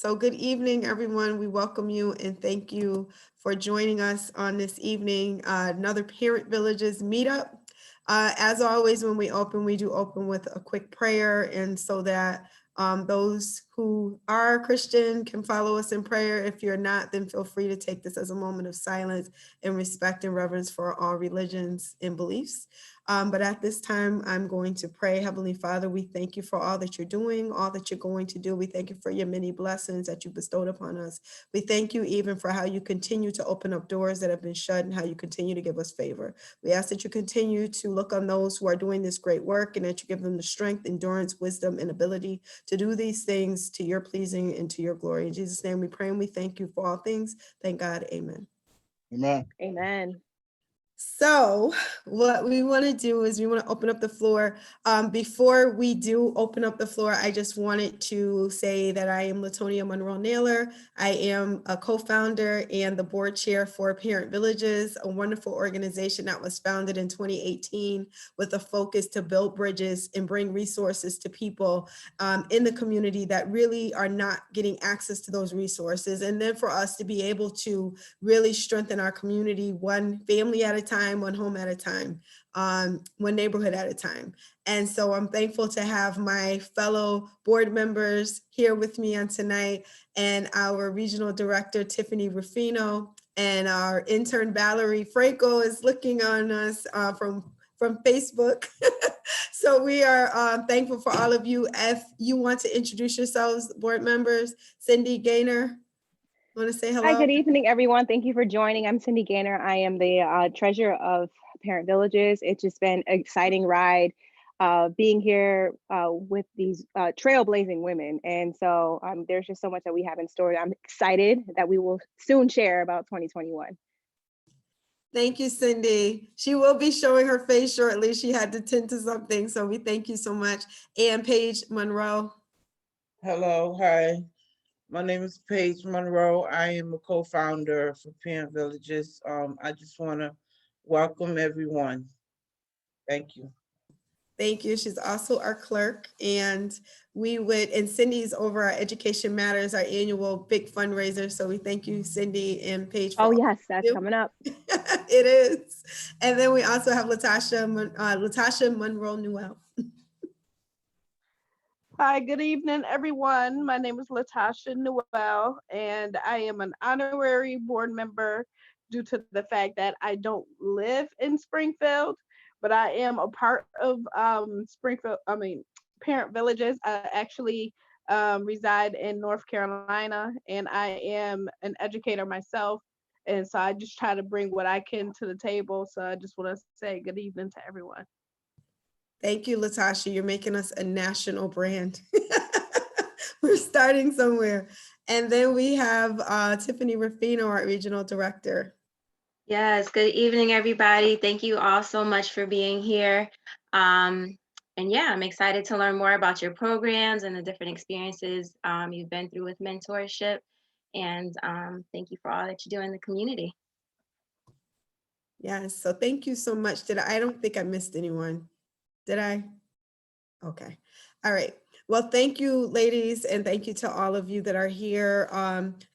So good evening, everyone. We welcome you and thank you for joining us on this evening, another Parent Villages meetup. As always, when we do open with a quick prayer, and so that those who are Christian can follow us in prayer. If you're not, then feel free to take this as a moment of silence and respect and reverence for all religions and beliefs. But at this time, I'm going to pray. Heavenly Father, we thank you for all that you're doing, all that you're going to do. We thank you for your many blessings that you bestowed upon us. We thank you even for how you continue to open up doors that have been shut and how you continue to give us favor. We ask that you continue to look on those who are doing this great work and that you give them the strength, endurance, wisdom, and ability to do these things to your pleasing and to your glory. In Jesus' name we pray and we thank you for all things. Thank God. Amen. Amen. Amen. So what we want to do is we want to open up the floor. Before we do open up the floor, I just wanted to say that I am Latonia Monroe Naylor. I am a co-founder and the board chair for Parent Villages, a wonderful organization that was founded in 2018 with a focus to build bridges and bring resources to people in the community that really are not getting access to those resources. And then for us to be able to really strengthen our community, one family at a time, one home at a time, one neighborhood at a time. And so I'm thankful to have my fellow board members here with me on tonight, and our regional director, Tiffany Ruffino, and our intern, Valerie Franco, is looking on us from Facebook. So we are thankful for all of you. If you want to introduce yourselves, board members, Cindy Gaynor, want to say hello? Hi, good evening, everyone. Thank you for joining. I'm Cindy Gaynor. I am the treasurer of Parent Villages. It's just been an exciting ride being here with these trailblazing women. And so there's just so much that we have in store. I'm excited that we will soon share about 2021. Thank you, Cindy. She will be showing her face shortly. She had to tend to something, so we thank you so much. And Paige Monroe. Hello, hi. My name is Paige Monroe. I am a co-founder for Parent Villages. I just want to welcome everyone. Thank you. Thank you. She's also our clerk, and Cindy's over our Education Matters, our annual big fundraiser. So we thank you, Cindy and Paige. Oh yes, that's coming up. It is. And then we also have Latasha Monroe Newell. Hi, good evening, everyone. My name is Latasha Newell, and I am an honorary board member due to the fact that I don't live in Springfield, but I am a part of Parent Villages. I actually reside in North Carolina, and I am an educator myself. And so I just try to bring what I can to the table. So I just want to say good evening to everyone. Thank you, Latasha. You're making us a national brand. We're starting somewhere. And then we have Tiffany Ruffino, our regional director. Yes, good evening, everybody. Thank you all so much for being here. And yeah, I'm excited to learn more about your programs and the different experiences you've been through with mentorship. And thank you for all that you do in the community. Yes, so thank you so much. I don't think I missed anyone. Did I? Okay. All right. Well, thank you, ladies, and thank you to all of you that are here.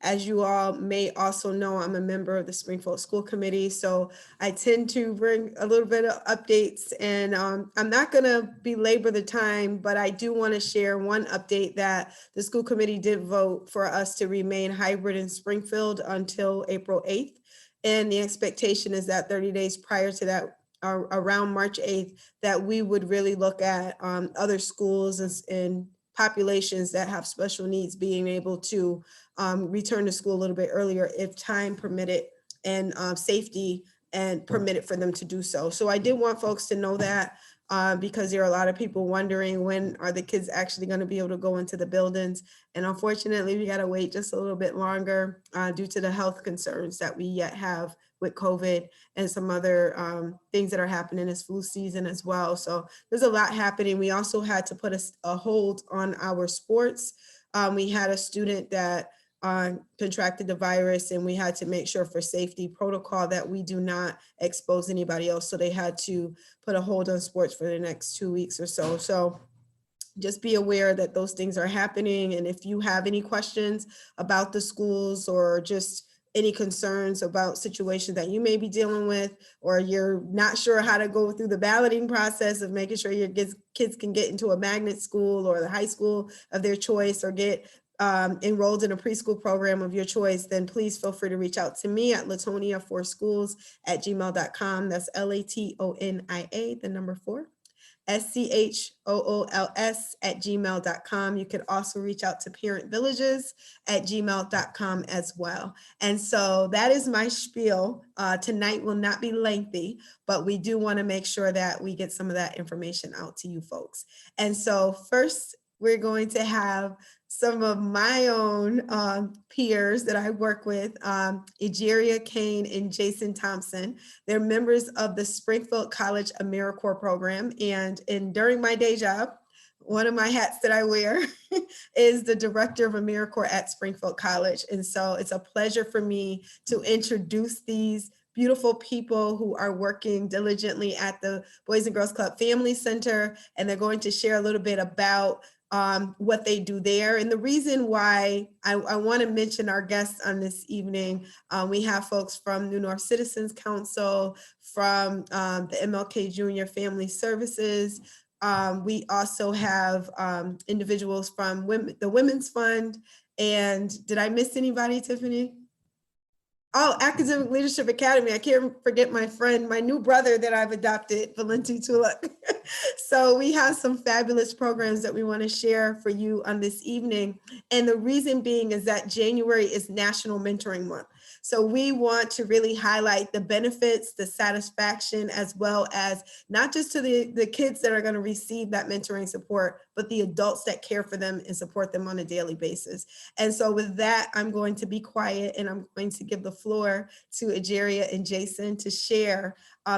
As you all may also know, I'm a member of the Springfield School Committee, so I tend to bring a little bit of updates, and I'm not going to belabor the time, but I do want to share one update that the school committee did vote for us to remain hybrid in Springfield until April 8th, and the expectation is that 30 days prior to that, around March 8th, that we would really look at other schools and populations that have special needs being able to return to school a little bit earlier if time permitted and safety and permitted for them to do so. So I did want folks to know that because there are a lot of people wondering when are the kids actually going to be able to go into the buildings. And unfortunately, we got to wait just a little bit longer due to the health concerns that we yet have with COVID and some other things that are happening this flu season as well. So there's a lot happening. We also had to put a hold on our sports. We had a student that contracted the virus, and we had to make sure for safety protocol that we do not expose anybody else. So they had to put a hold on sports for the next 2 weeks or so. So just be aware that those things are happening. And if you have any questions about the schools or just any concerns about situations that you may be dealing with, or you're not sure how to go through the balloting process of making sure your kids can get into a magnet school or the high school of their choice, or get enrolled in a preschool program of your choice, then please feel free to reach out to me at latonia4schools@gmail.com. That's LATONIA, the number 4. SCHOOLS@gmail.com. You could also reach out to parentvillages@gmail.com as well. And so that is my spiel. Tonight will not be lengthy, but we do want to make sure that we get some of that information out to you folks. And so first, we're going to have some of my own peers that I work with, Egeria Kane and Jason Thompson. They're members of the Springfield College AmeriCorps program. And during my day job, one of my hats that I wear is the director of AmeriCorps at Springfield College. And so it's a pleasure for me to introduce these beautiful people who are working diligently at the Boys and Girls Club Family Center. And they're going to share a little bit about what they do there. And the reason why I want to mention our guests on this evening, we have folks from New North Citizens Council, from the MLK Junior Family Services. We also have individuals from the Women's Fund. And did I miss anybody, Tiffany? Oh, Academic Leadership Academy. I can't forget my friend, my new brother that I've adopted, Valenti Tulak. So we have some fabulous programs that we want to share for you on this evening. And the reason being is that January is National Mentoring Month. So we want to really highlight the benefits, the satisfaction, as well as not just to the kids that are going to receive that mentoring support, but the adults that care for them and support them on a daily basis. And so with that, I'm going to be quiet and I'm going to give the floor to Egeria and Jason to share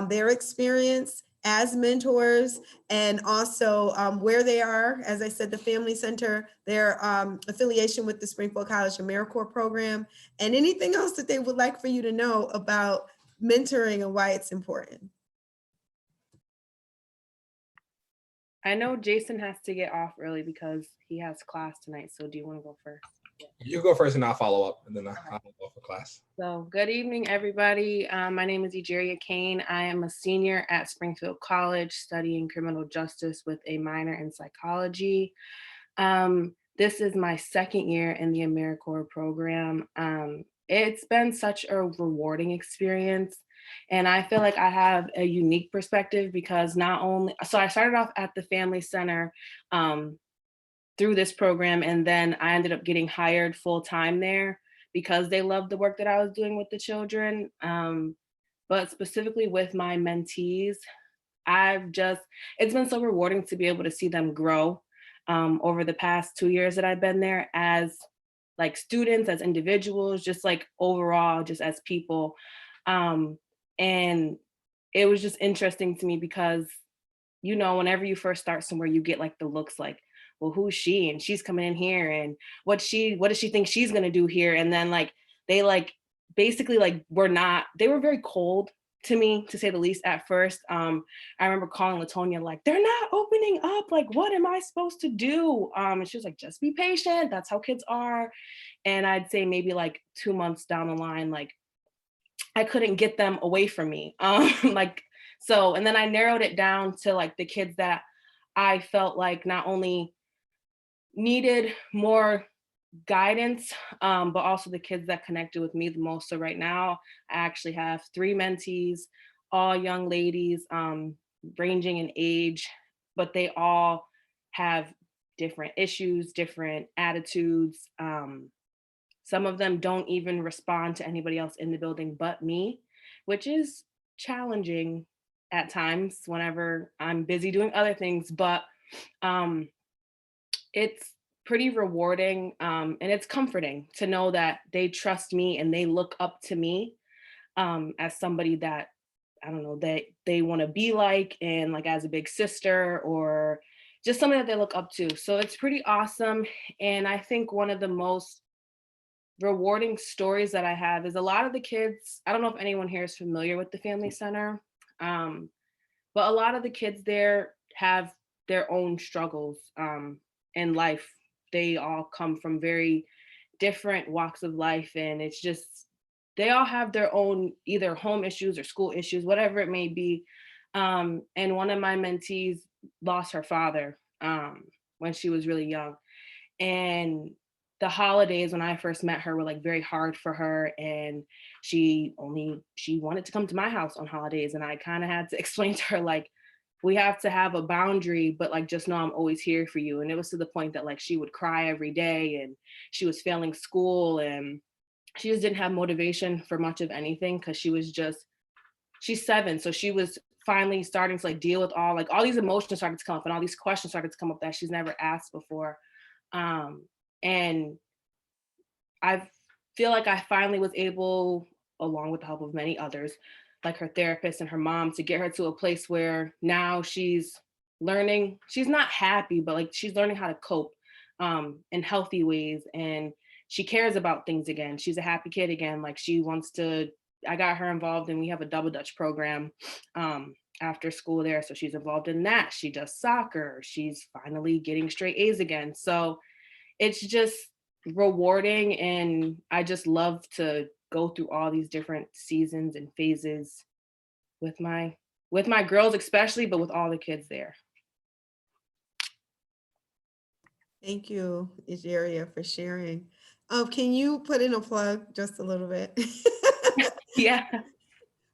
their experience as mentors, and also where they are, as I said, the Family Center, their affiliation with the Springfield College AmeriCorps program, and anything else that they would like for you to know about mentoring and why it's important. I know Jason has to get off early because he has class tonight. So do you want to go first? You go first and I'll follow up, and then I'll go for class. So good evening, everybody. My name is Egeria Kane. I am a senior at Springfield College studying criminal justice with a minor in psychology. This is my second year in the AmeriCorps program. It's been such a rewarding experience. And I feel like I have a unique perspective because so I started off at the Family Center through this program, and then I ended up getting hired full-time there because they loved the work that I was doing with the children. But specifically with my mentees, it's been so rewarding to be able to see them grow over the past 2 years that I've been there, as like students, as individuals, just like overall, just as people. And it was just interesting to me because, whenever you first start somewhere, you get like the looks like, well, who's she? And she's coming in here, and what does she think she's gonna do here? And then they basically they were very cold to me, to say the least, at first. I remember calling Latonia, like, they're not opening up, like, what am I supposed to do? And she was like, just be patient, that's how kids are. And I'd say maybe like 2 months down the line, like, I couldn't get them away from me. And then I narrowed it down to like the kids that I felt like not only needed more guidance, but also the kids that connected with me the most. So right now, I actually have 3 mentees, all young ladies, ranging in age, but they all have different issues, different attitudes. Some of them don't even respond to anybody else in the building but me, which is challenging at times whenever I'm busy doing other things, but it's pretty rewarding, and it's comforting to know that they trust me and they look up to me as somebody that, I don't know, that they want to be like, and like as a big sister, or just something that they look up to. So it's pretty awesome. And I think one of the most rewarding stories that I have is a lot of the kids, I don't know if anyone here is familiar with the Family Center, but a lot of the kids there have their own struggles in life. They all come from very different walks of life, and it's just they all have their own either home issues or school issues, whatever it may be. And one of my mentees lost her father when she was really young, and the holidays when I first met her were like very hard for her, and she wanted to come to my house on holidays, and I kind of had to explain to her like we have to have a boundary, but like just know I'm always here for you. And it was to the point that like she would cry every day, and she was failing school, and she just didn't have motivation for much of anything because she's 7, so she was finally starting to like deal with all these emotions started to come up and all these questions started to come up that she's never asked before. And I feel like I finally was able, along with the help of many others, like her therapist and her mom, to get her to a place where now she's learning. She's not happy, but like she's learning how to cope in healthy ways. And she cares about things again. She's a happy kid again. Like she wants to, I got her involved and we have a double Dutch program after school there. So she's involved in that. She does soccer. She's finally getting straight A's again. So it's just rewarding, and I just love to go through all these different seasons and phases with my girls especially, but with all the kids there. Thank you, Egeria, for sharing. Can you put in a plug just a little bit? Yeah.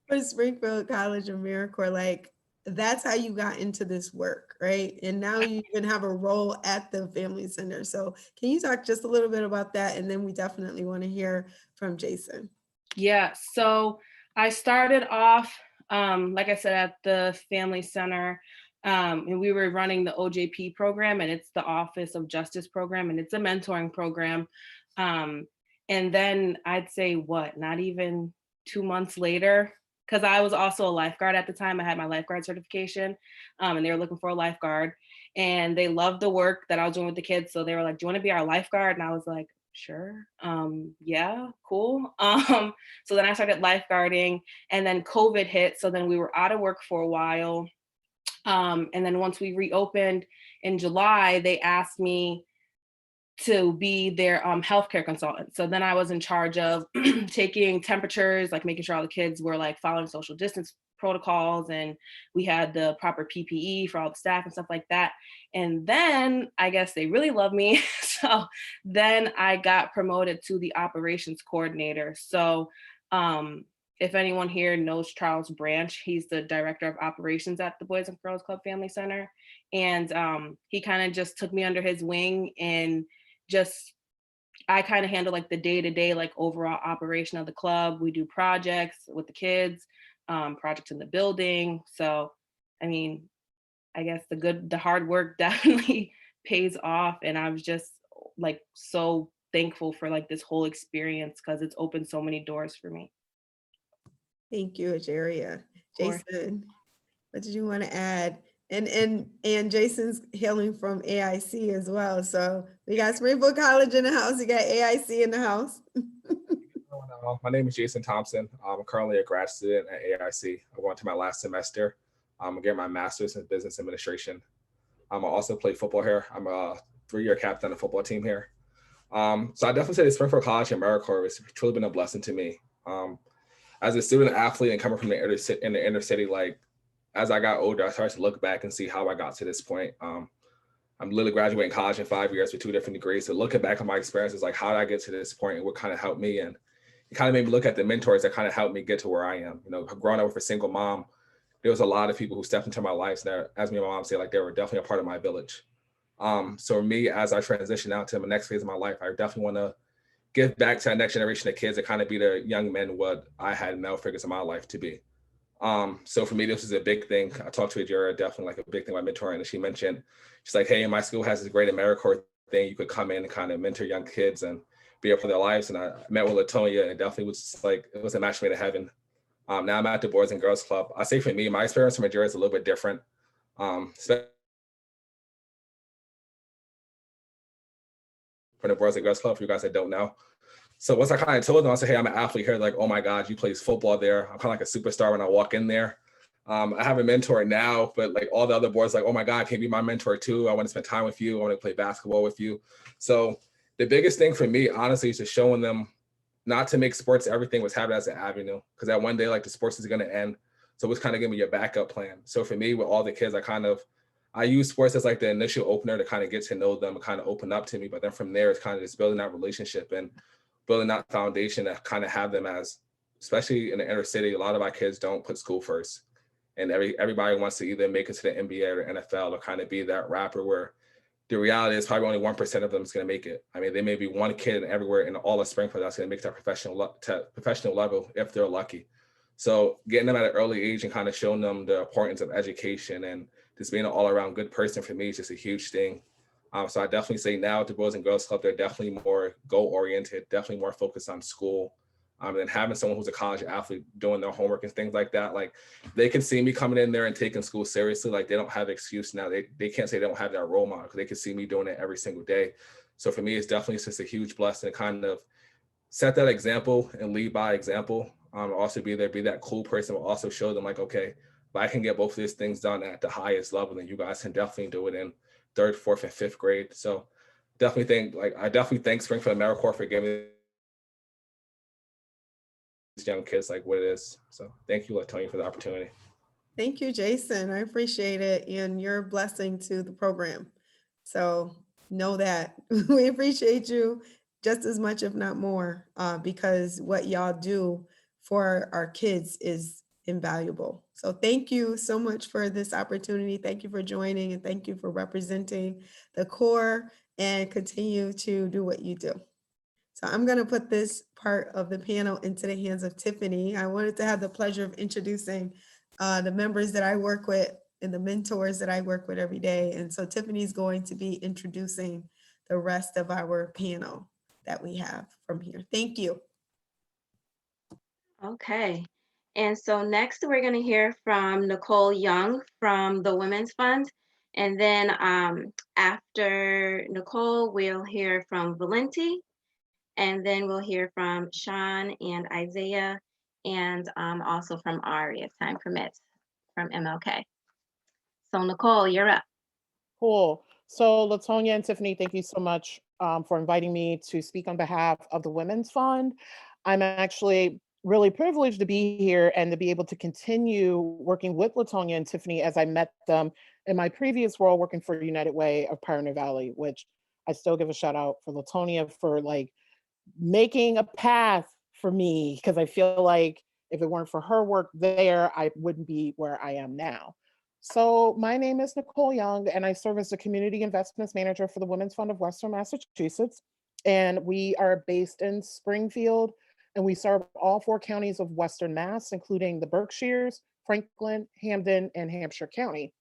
For Springfield College of AmeriCorps, like that's how you got into this work, right? And now you even have a role at the Family Center. So can you talk just a little bit about that? And then we definitely want to hear from Jason. Yeah, so I started off, like I said, at the Family Center, and we were running the OJP program, and it's the Office of Justice program, and it's a mentoring program. And then I'd say not even 2 months later, because I was also a lifeguard at the time. I had my lifeguard certification, and they were looking for a lifeguard, and they loved the work that I was doing with the kids. So they were like, "Do you want to be our lifeguard?" And I was like, "Sure. Yeah, cool." So then I started lifeguarding, and then COVID hit. So then we were out of work for a while. And then once we reopened in July, they asked me to be their healthcare consultant. So then I was in charge of taking temperatures, like making sure all the kids were like following social distance protocols, and we had the proper PPE for all the staff and stuff like that. And then I guess they really love me. So then I got promoted to the operations coordinator. So if anyone here knows Charles Branch, he's the director of operations at the Boys and Girls Club Family Center. And he kind of just took me under his wing, and just I kind of handle like the day-to-day like overall operation of the club. We do projects with the kids, projects in the building. So I mean, I guess the hard work definitely pays off, and I was just like so thankful for like this whole experience because it's opened so many doors for me. Thank you, Egeria. Sure. Jason, what did you want to add? And Jason's hailing from AIC as well. So we got Springfield College in the house. We got AIC in the house. My name is Jason Thompson. I'm currently a grad student at AIC. I'm going to my last semester. I'm getting my master's in business administration. I also play football here. I'm a 3-year captain of the football team here. So I definitely say that Springfield College and AmeriCorps has truly been a blessing to me. As a student athlete and coming from the inner city, like as I got older, I started to look back and see how I got to this point. I'm literally graduating college in 5 years with 2 different degrees. So looking back on my experiences, like how did I get to this point and what kind of helped me? And it kind of made me look at the mentors that kind of helped me get to where I am. You know, growing up with a single mom, there was a lot of people who stepped into my life that, as me and my mom say, like they were definitely a part of my village. So me, as I transition out to the next phase of my life, I definitely want to give back to the next generation of kids that kind of be the young men what I had male figures in my life to be. So for me, this is a big thing. I talked to Egeria, definitely like a big thing about mentoring. And she mentioned, she's like, hey, my school has this great AmeriCorps thing. You could come in and kind of mentor young kids and be a part of their lives. And I met with Latonia, and definitely was just like, it was a match made in heaven. Now I'm at the Boys and Girls Club. I say for me, my experience from Egeria is a little bit different. From the Boys and Girls Club, for you guys that don't know. So once I kind of told them, I said, hey, I'm an athlete here. Like, oh my God, you play football there. I'm kind of like a superstar when I walk in there. I have a mentor now, but like all the other boys, like, oh my God, can you be my mentor too? I want to spend time with you. I want to play basketball with you. So the biggest thing for me, honestly, is just showing them not to make sports everything, was have it as an avenue. Because that one day, like the sports is going to end. So it's kind of giving me your backup plan. So for me, with all the kids, I use sports as like the initial opener to kind of get to know them and kind of open up to me. But then from there, it's kind of just building that relationship and building that foundation to kind of have them as, especially in the inner city, a lot of our kids don't put school first. And everybody wants to either make it to the NBA or the NFL or kind of be that rapper, where the reality is probably only 1% of them is going to make it. I mean, there may be one kid everywhere in all of Springfield that's going to make that professional level if they're lucky. So getting them at an early age and kind of showing them the importance of education and just being an all around good person for me is just a huge thing. So I definitely say now at the Boys and Girls Club, they're definitely more goal oriented, definitely more focused on school. And having someone who's a college athlete doing their homework and things like that, like they can see me coming in there and taking school seriously. Like they don't have excuse now. They can't say they don't have that role model because they can see me doing it every single day. So for me, it's definitely just a huge blessing to kind of set that example and lead by example. Also be there, be that cool person, but also show them like, okay, if I can get both of these things done at the highest level, then you guys can definitely do it in 3rd, 4th, and 5th grade. So I definitely thank Springfield AmeriCorps for giving these young kids like what it is. So thank you, Latonya, for the opportunity. Thank you, Jason. I appreciate it. And you're a blessing to the program. So know that we appreciate you just as much, if not more, because what y'all do for our kids is invaluable. So thank you so much for this opportunity. Thank you for joining and thank you for representing the Corps and continue to do what you do. So I'm going to put this part of the panel into the hands of Tiffany. I wanted to have the pleasure of introducing the members that I work with and the mentors that I work with every day. And so Tiffany's going to be introducing the rest of our panel that we have from here. Thank you. Okay. And so next we're going to hear from Nicole Young from the Women's Fund. And then after Nicole, we'll hear from Valenti. And then we'll hear from Sean and Isaiah, and also from Ari, if time permits, from MLK. So Nicole, you're up. Cool. So Latonya and Tiffany, thank you so much for inviting me to speak on behalf of the Women's Fund. I'm actually really privileged to be here and to be able to continue working with Latonya and Tiffany as I met them in my previous role working for United Way of Pioneer Valley, which I still give a shout out for Latonya for like making a path for me, because I feel like if it weren't for her work there, I wouldn't be where I am now. So my name is Nicole Young, and I serve as the Community Investments Manager for the Women's Fund of Western Massachusetts. And we are based in Springfield, and we serve all 4 counties of Western Mass, including the Berkshires, Franklin, Hampden, and Hampshire County.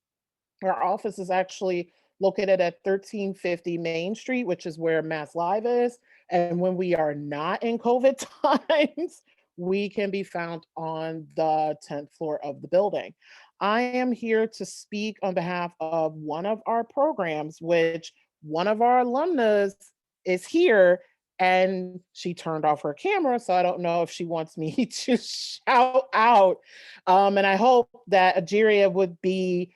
Our office is actually located at 1350 Main Street, which is where Mass Live is. And when we are not in COVID times, we can be found on the 10th floor of the building. I am here to speak on behalf of one of our programs, which one of our alumnus is here, and she turned off her camera, so I don't know if she wants me to shout out. And I hope that Ajiria would be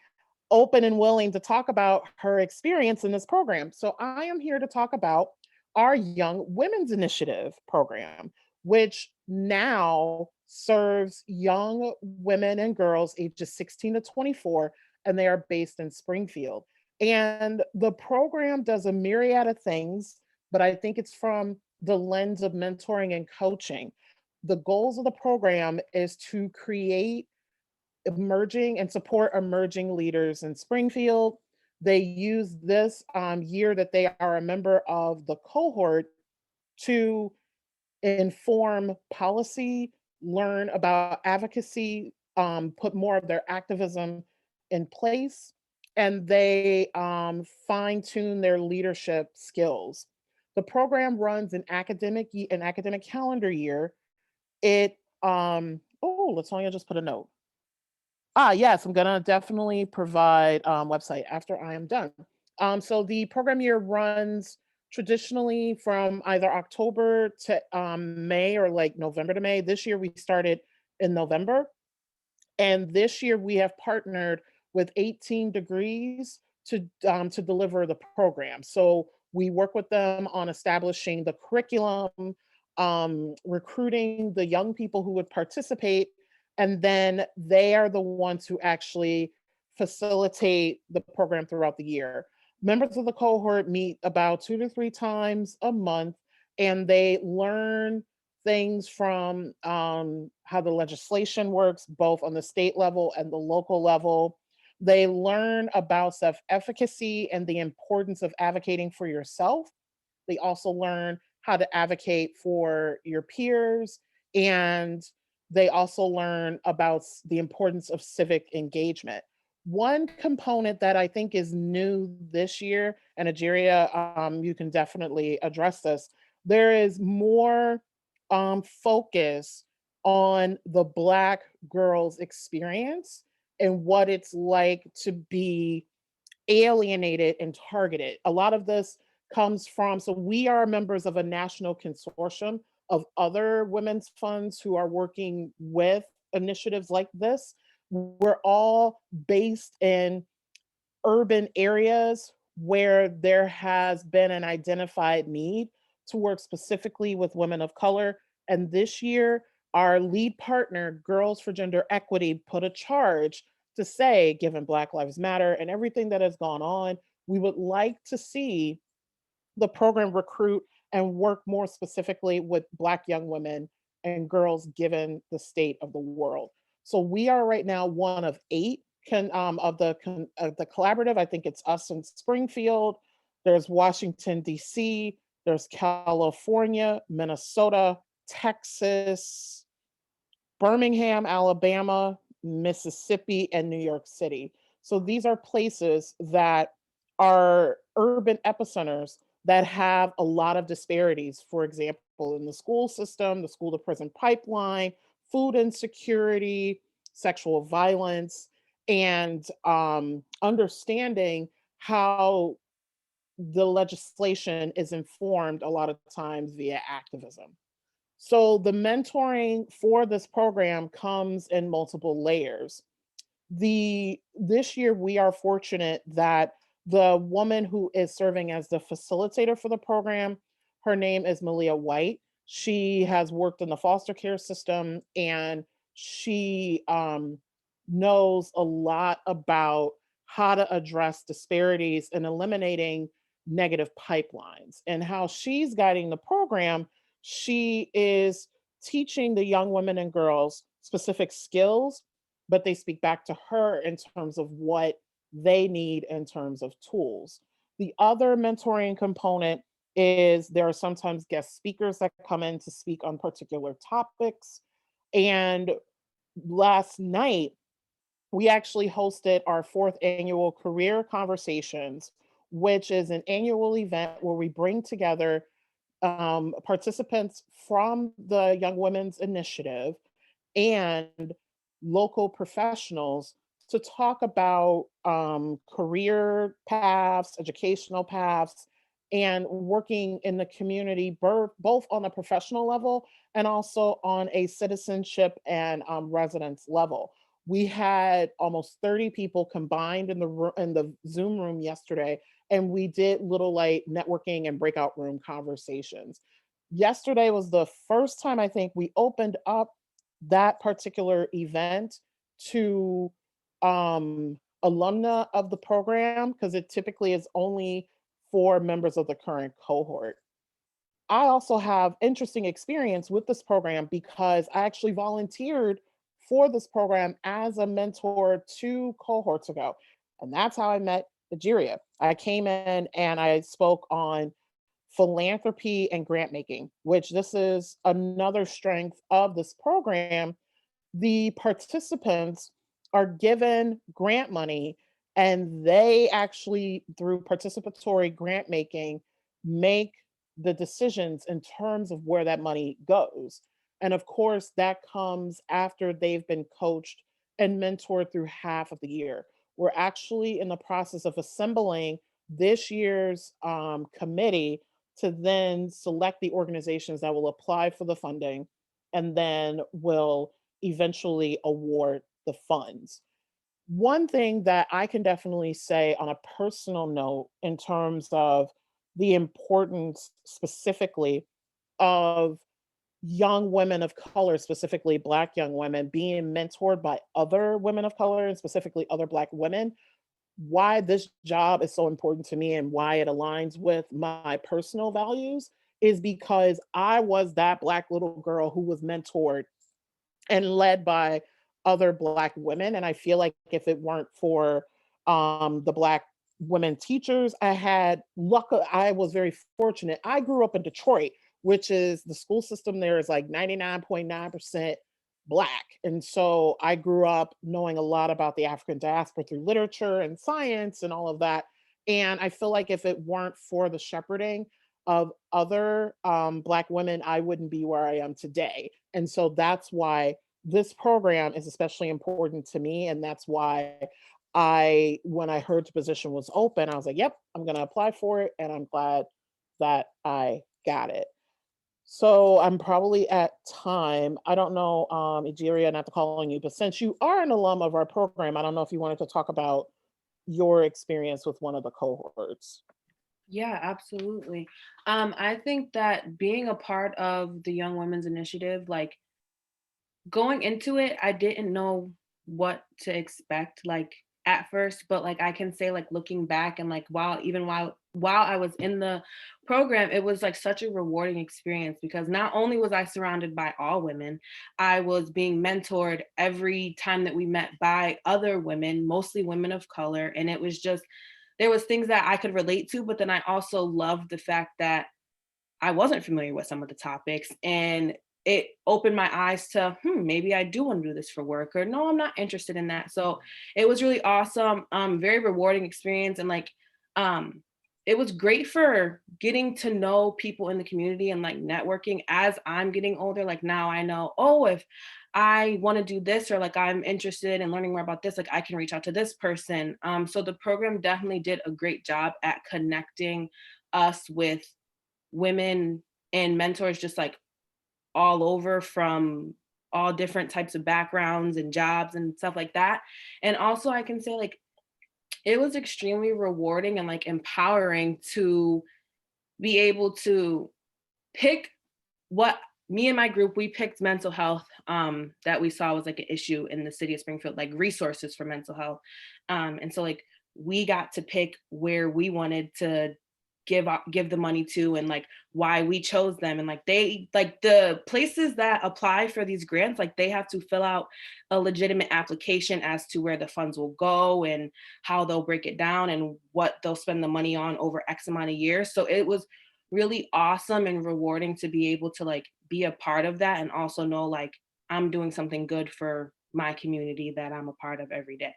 open and willing to talk about her experience in this program. So I am here to talk about our Young Women's Initiative program, which now serves young women and girls ages 16 to 24, and they are based in Springfield. And the program does a myriad of things, but I think it's from the lens of mentoring and coaching. The goals of the program is to create emerging and support emerging leaders in Springfield. They use this year that they are a member of the cohort to inform policy, learn about advocacy, put more of their activism in place, and they fine tune their leadership skills. The program runs an academic calendar year. It oh, Latonya just put a note. Yes, I'm gonna definitely provide website after I am done. So the program year runs traditionally from either October to May, or like November to May. This year we started in November. And this year we have partnered with 18 degrees to deliver the program. So we work with them on establishing the curriculum, recruiting the young people who would participate, and then they are the ones who actually facilitate the program throughout the year. Members of the cohort meet about 2 to 3 times a month, and they learn things from how the legislation works, both on the state level and the local level. They learn about self efficacy and the importance of advocating for yourself. They also learn how to advocate for your peers, and they also learn about the importance of civic engagement. One component that I think is new this year, and Ajeria, you can definitely address this, there is more focus on the Black girls' experience and what it's like to be alienated and targeted. A lot of this comes from, so we are members of a national consortium of other women's funds who are working with initiatives like this. We're all based in urban areas where there has been an identified need to work specifically with women of color. And this year, our lead partner, Girls for Gender Equity, put a charge to say, given Black Lives Matter and everything that has gone on, we would like to see the program recruit and work more specifically with Black young women and girls given the state of the world. So we are right now one of 8 of the collaborative. I think it's us in Springfield. There's Washington D.C. There's California, Minnesota, Texas, Birmingham, Alabama, Mississippi, and New York City. So these are places that are urban epicenters that have a lot of disparities. For example, in the school system, the school to prison pipeline, food insecurity, sexual violence, and understanding how the legislation is informed a lot of times via activism. So the mentoring for this program comes in multiple layers. This year we are fortunate that the woman who is serving as the facilitator for the program, her name is Malia White. She has worked in the foster care system, and she knows a lot about how to address disparities and eliminating negative pipelines. And how she's guiding the program, she is teaching the young women and girls specific skills, but they speak back to her in terms of what they need in terms of tools. The other mentoring component is there are sometimes guest speakers that come in to speak on particular topics. And last night, we actually hosted our 4th annual Career Conversations, which is an annual event where we bring together participants from the Young Women's Initiative and local professionals to talk about career paths, educational paths, and working in the community, both on a professional level and also on a citizenship and residence level. We had almost 30 people combined in the Zoom room yesterday, and we did little light networking and breakout room conversations. Yesterday was the first time I think we opened up that particular event to alumna of the program, because it typically is only for members of the current cohort. I also have interesting experience with this program because I actually volunteered for this program as a mentor 2 cohorts ago. And that's how I met Nigeria. I came in and I spoke on philanthropy and grant making, which this is another strength of this program. The participants are given grant money, and they actually, through participatory grant making, make the decisions in terms of where that money goes. And of course, that comes after they've been coached and mentored through half of the year. We're actually in the process of assembling this year's committee to then select the organizations that will apply for the funding and then will eventually award the funds. One thing that I can definitely say on a personal note in terms of the importance specifically of young women of color, specifically Black young women, being mentored by other women of color and specifically other Black women, why this job is so important to me and why it aligns with my personal values is because I was that Black little girl who was mentored and led by other Black women. And I feel like if it weren't for the Black women teachers, I was very fortunate. I grew up in Detroit, which is the school system there is like 99.9% Black. And so I grew up knowing a lot about the African diaspora through literature and science and all of that. And I feel like if it weren't for the shepherding of other Black women, I wouldn't be where I am today. And so that's why this program is especially important to me. And that's why when I heard the position was open, I was like, yep, I'm going to apply for it. And I'm glad that I got it. So I'm probably at time. I don't know, Egeria, not to call on you, but since you are an alum of our program, I don't know if you wanted to talk about your experience with one of the cohorts. Yeah, absolutely. I think that being a part of the Young Women's Initiative, like going into it, I didn't know what to expect, like at first, but like I can say, like looking back and like while I was in the program, it was like such a rewarding experience because not only was I surrounded by all women, I was being mentored every time that we met by other women, mostly women of color. And it was just, there was things that I could relate to, but then I also loved the fact that I wasn't familiar with some of the topics, and it opened my eyes to, maybe I do want to do this for work, or no, I'm not interested in that. So it was really awesome, very rewarding experience. And like, it was great for getting to know people in the community and like networking as I'm getting older. Like now I know, oh, if I want to do this or like I'm interested in learning more about this, like I can reach out to this person. So the program definitely did a great job at connecting us with women and mentors just like all over from all different types of backgrounds and jobs and stuff like that. And also I can say like it was extremely rewarding and like empowering to be able to pick what me and my group, we picked mental health that we saw was like an issue in the city of Springfield, like resources for mental health. And so like we got to pick where we wanted to give the money to and like why we chose them. And like they like the places that apply for these grants, like they have to fill out a legitimate application as to where the funds will go and how they'll break it down and what they'll spend the money on over X amount of years. So it was really awesome and rewarding to be able to like be a part of that and also know like I'm doing something good for my community that I'm a part of every day.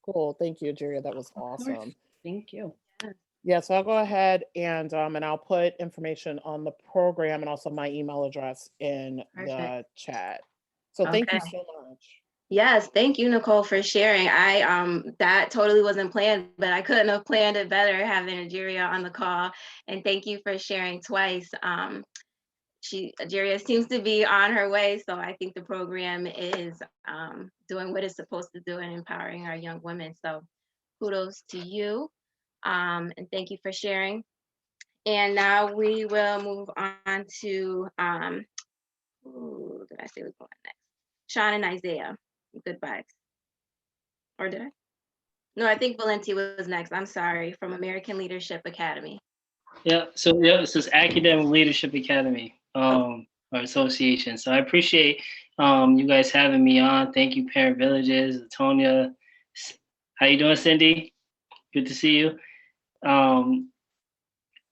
Cool. Thank you, Egeria. That was Of course. awesome. Thank you. Yeah, so I'll go ahead and I'll put information on the program and also my email address in the Perfect. chat. So thank you Okay. so much. Yes, thank you, Nicole, for sharing. That totally wasn't planned, but I couldn't have planned it better having Egeria on the call. And thank you for sharing twice. Egeria seems to be on her way, so I think the program is doing what it's supposed to do and empowering our young women. So kudos to you, and thank you for sharing. And now we will move on to who did I say was going next? Sean and Isaiah. Goodbye. Or did I? No, I think Valenti was next. I'm sorry, from American Leadership Academy. Yeah, so this is Academic Leadership Academy, our association. So I appreciate you guys having me on. Thank you, Parent Villages, Latonia. How you doing, Cindy? Good to see you.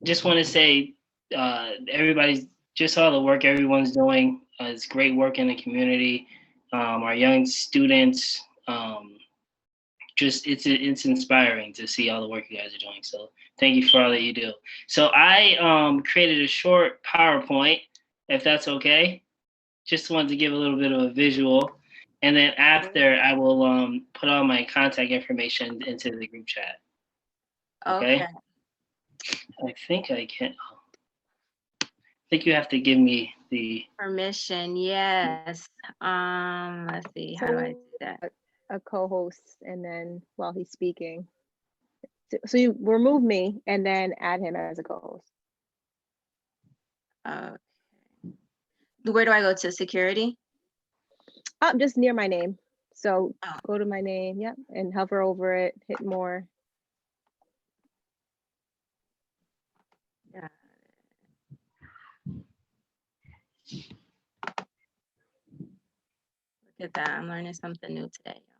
Just want to say, everybody's just all the work everyone's doing. It's great work in the community. Our young students, just it's inspiring to see all the work you guys are doing. So thank you for all that you do. So I created a short PowerPoint, if that's okay. Just wanted to give a little bit of a visual, and then after I will put all my contact information into the group chat. Okay. I think I can. I think you have to give me the Permission, yes. Let's see, how do I do that? A co-host, and then while he's speaking. So you remove me and then add him as a co-host. Where do I go to? Security? Up just near my name. So Oh. go to my name, yep, and hover over it, hit more. Yeah. Look at that. I'm learning something new today, y'all.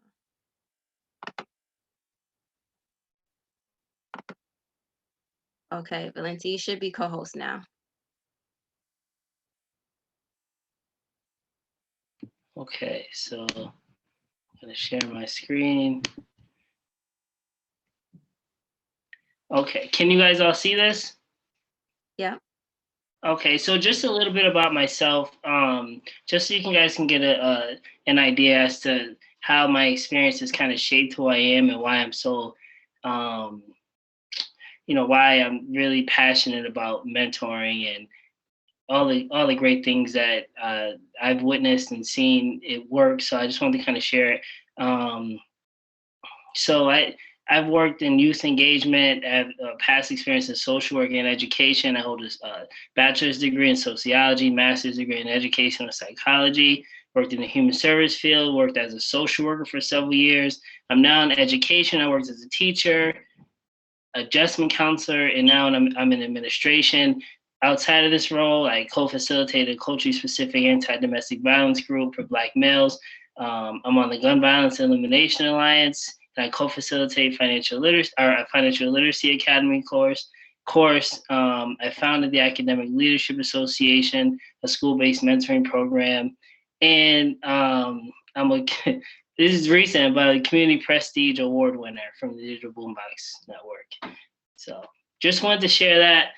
Okay, Valenti, you should be co-host now. Okay, so I'm gonna share my screen. Okay, can you guys all see this? Yeah. Okay, so just a little bit about myself, just so you guys can get an idea as to how my experience has kind of shaped who I am and why I'm so, why I'm really passionate about mentoring and all the great things that I've witnessed and seen it work. So I just wanted to kind of share it. So I've worked in youth engagement. I have past experience in social work and education. I hold a bachelor's degree in sociology, master's degree in educational psychology. Worked in the human service field. Worked as a social worker for several years. I'm now in education. I worked as a teacher, adjustment counselor, and now I'm in administration. Outside of this role, I co-facilitated a culturally specific anti-domestic violence group for Black males. I'm on the Gun Violence Elimination Alliance, and I co-facilitate financial literacy academy course. I founded the Academic Leadership Association, a school-based mentoring program, and this is recent, but a community prestige award winner from the Digital Boombox Network. So just wanted to share that.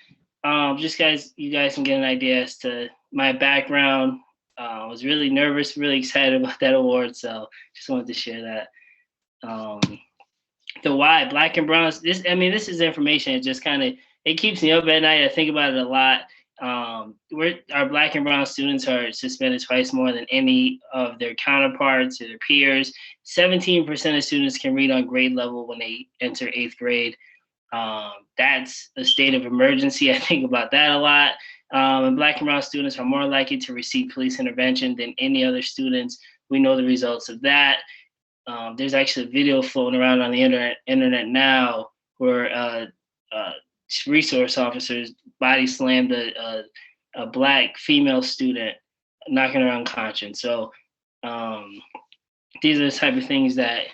You guys can get an idea as to my background. I was really nervous, really excited about that award, so just wanted to share that. The why, Black and Browns. This is information. It just it keeps me up at night. I think about it a lot. Our Black and Brown students are suspended twice more than any of their counterparts or their peers. 17% of students can read on grade level when they enter 8th grade. That's a state of emergency. I think about that a lot. And Black and Brown students are more likely to receive police intervention than any other students. We know the results of that. There's actually a video floating around on the internet now where resource officers body slammed a Black female student, knocking her unconscious. So these are the type of things that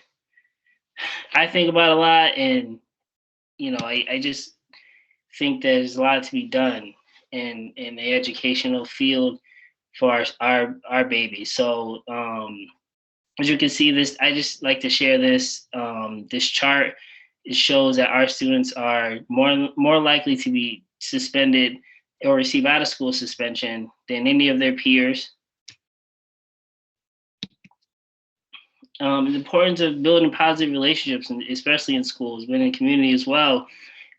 I think about a lot, and I just think there's a lot to be done in the educational field for our babies. So as you can see, I just like to share this this chart. It shows that our students are more likely to be suspended or receive out of school suspension than any of their peers. The importance of building positive relationships, especially in schools, but in the community as well.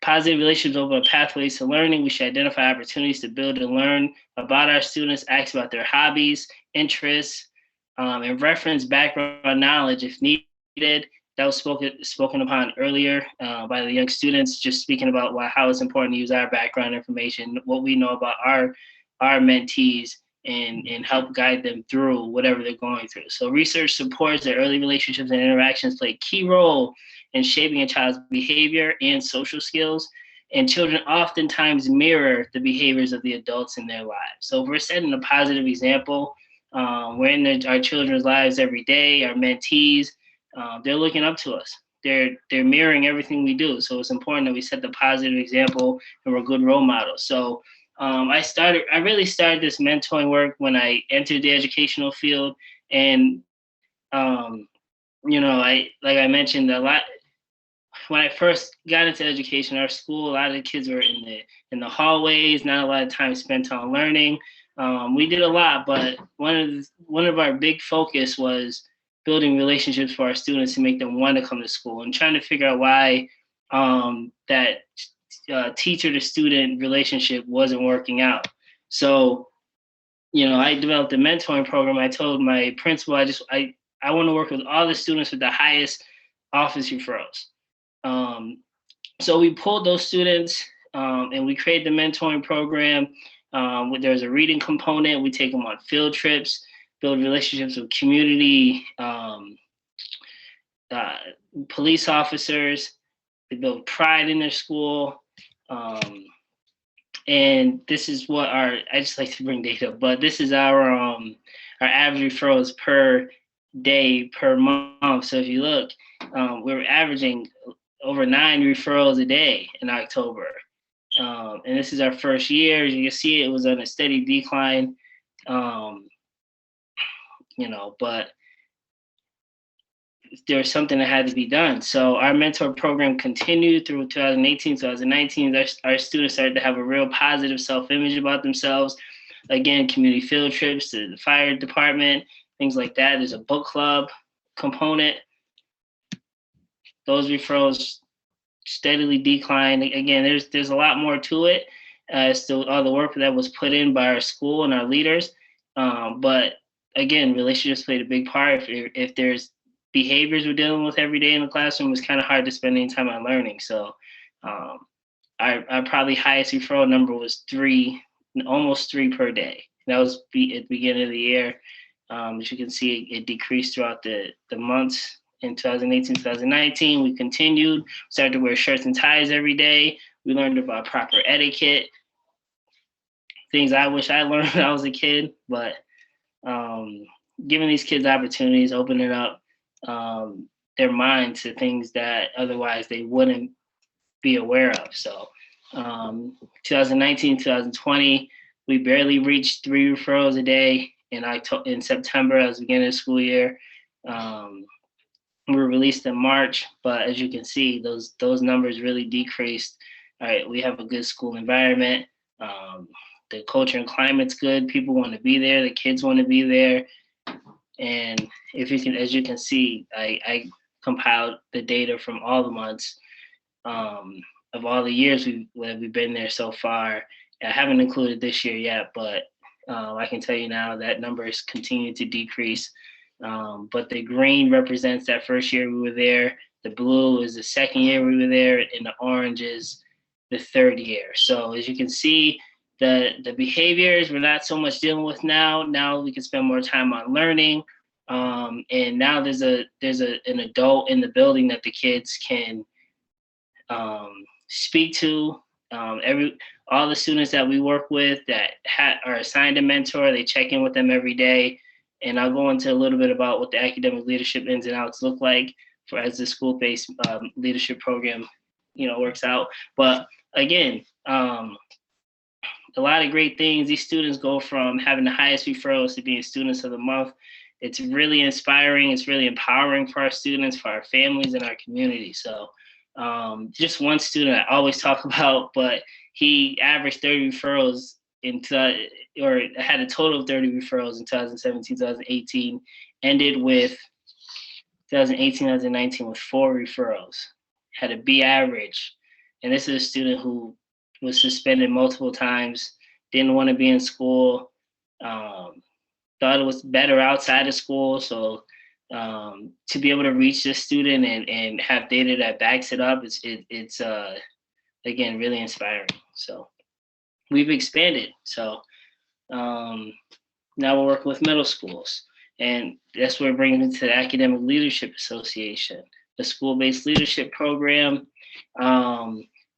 Positive relationships open up pathways to learning. We should identify opportunities to build and learn about our students, ask about their hobbies, interests, and reference background knowledge if needed. That was spoken upon earlier by the young students, just speaking about how it's important to use our background information, what we know about our mentees, and help guide them through whatever they're going through. So research supports that early relationships and interactions play a key role in shaping a child's behavior and social skills. And children oftentimes mirror the behaviors of the adults in their lives. So if we're setting a positive example, we're in our children's lives every day, our mentees, they're looking up to us. They're mirroring everything we do. So it's important that we set the positive example and we're good role models. So I really started this mentoring work when I entered the educational field, and like I mentioned a lot. When I first got into education, our school, a lot of the kids were in the hallways, not a lot of time spent on learning. We did a lot, but one of our big focus was building relationships for our students to make them want to come to school, and trying to figure out why that teacher to student relationship wasn't working out. So, I developed a mentoring program. I told my principal, I want to work with all the students with the highest office referrals. So we pulled those students and we created the mentoring program. There's a reading component. We take them on field trips, build relationships with community, police officers. They build pride in their school. And this is what I just like to bring data, but this is our average referrals per day, per month. So if you look, we're averaging over 9 referrals a day in October. And this is our first year. As you can see, it was on a steady decline, but there was something that had to be done. So our mentor program continued through 2018, 2019. Our students started to have a real positive self-image about themselves. Again, community field trips to the fire department, things like that. There's a book club component. Those referrals steadily decline. Again, there's a lot more to it as to all the work that was put in by our school and our leaders. But again, relationships played a big part. If there's behaviors we're dealing with every day in the classroom, it's kind of hard to spend any time on learning. So our probably highest referral number was almost 3 per day. That was at the beginning of the year. As you can see, it decreased throughout the months. In 2018, 2019, we continued, started to wear shirts and ties every day. We learned about proper etiquette, things I wish I learned when I was a kid, but giving these kids opportunities, opening up their mind to things that otherwise they wouldn't be aware of. So 2019, 2020, we barely reached 3 referrals a day. In September, as the beginning of the school year, we were released in March, but as you can see, those numbers really decreased. All right, we have a good school environment. The culture and climate's good. People want to be there. The kids want to be there. And as you can see, I compiled the data from all the months of all the years we've been there so far. I haven't included this year yet, but I can tell you now that numbers continue to decrease. But the green represents that first year we were there. The blue is the second year we were there, and the orange is the third year. So as you can see, the behaviors we're not so much dealing with now. Now we can spend more time on learning. And now there's an adult in the building that the kids can speak to. All the students that we work with that are assigned a mentor, they check in with them every day. And I'll go into a little bit about what the academic leadership ins and outs look like as the school-based leadership program, works out. But again, a lot of great things. These students go from having the highest referrals to being students of the month. It's really inspiring. It's really empowering for our students, for our families, and our community. So just one student I always talk about, but he averaged 30 referrals or had a total of 30 referrals in 2017, 2018, ended with 2018, 2019 with 4 referrals, had a B average. And this is a student who was suspended multiple times, didn't want to be in school, thought it was better outside of school. So to be able to reach this student and have data that backs it up, it's again, really inspiring. So we've expanded. So now we're working with middle schools, and that's where we're bringing into the Academic Leadership Association, the school-based leadership program.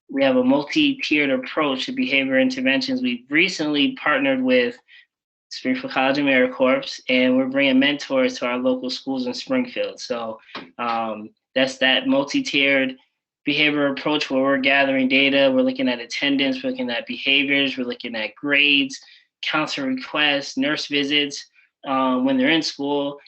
We have a multi-tiered approach to behavior interventions. We've recently partnered with Springfield College AmeriCorps, and we're bringing mentors to our local schools in Springfield. So that's that multi-tiered behavior approach where we're gathering data, we're looking at attendance, we're looking at behaviors, we're looking at grades, counselor requests, nurse visits when they're in school,